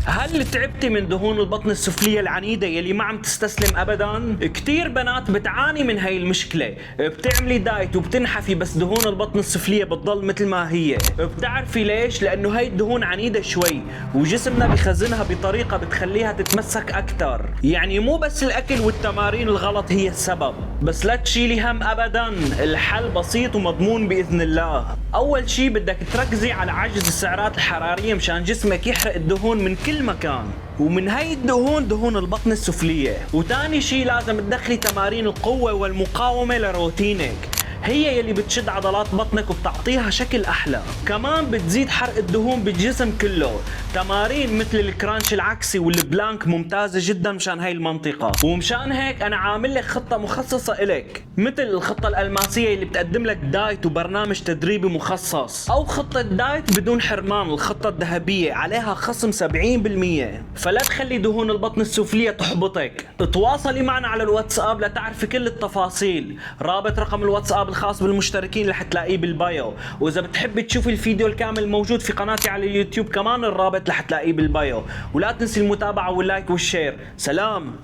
هل تعبتي من دهون البطن السفلية العنيدة يلي ما عم تستسلم ابدا؟ كتير بنات بتعاني من هاي المشكلة، بتعملي دايت وبتنحفي بس دهون البطن السفلية بتضل مثل ما هي. بتعرفي ليش؟ لانه هاي الدهون عنيدة شوي وجسمنا بخزنها بطريقة بتخليها تتمسك اكتر. يعني مو بس الاكل والتمارين الغلط هي السبب، بس لا تشيلي هم ابدا، الحل بسيط ومضمون باذن الله. اول شي بدك تركزي على عجز السعرات الحرارية مشان جسمك يحرق الدهون من كل مكان، ومن هاي الدهون دهون البطن السفلية. وتاني شي لازم تدخلي تمارين القوة والمقاومة لروتينك، هي يلي بتشد عضلات بطنك وبتعطيها شكل احلى. كمان بتزيد حرق الدهون بالجسم كله، تمارين مثل الكرانش العكسي والبلانك ممتازة جدا مشان هاي المنطقة. ومشان هيك انا عامل لك خطة مخصصة الك، مثل الخطة الالماسية اللي بتقدم لك دايت وبرنامج تدريبي مخصص، او خطة دايت بدون حرمان الخطة الذهبية عليها خصم 70%. فلا تخلي دهون البطن السفلية تحبطك. تواصلي معنا على الواتساب لتعرفي كل التفاصيل، رابط رقم الواتساب الخاص بالمشتركين رح تلاقيه بالبايو. واذا بتحبي تشوفي الفيديو الكامل موجود في قناتي على اليوتيوب كمان الرابط رح تلاقيه بالبايو. ولا تنسي المتابعة واللايك والشير. سلام.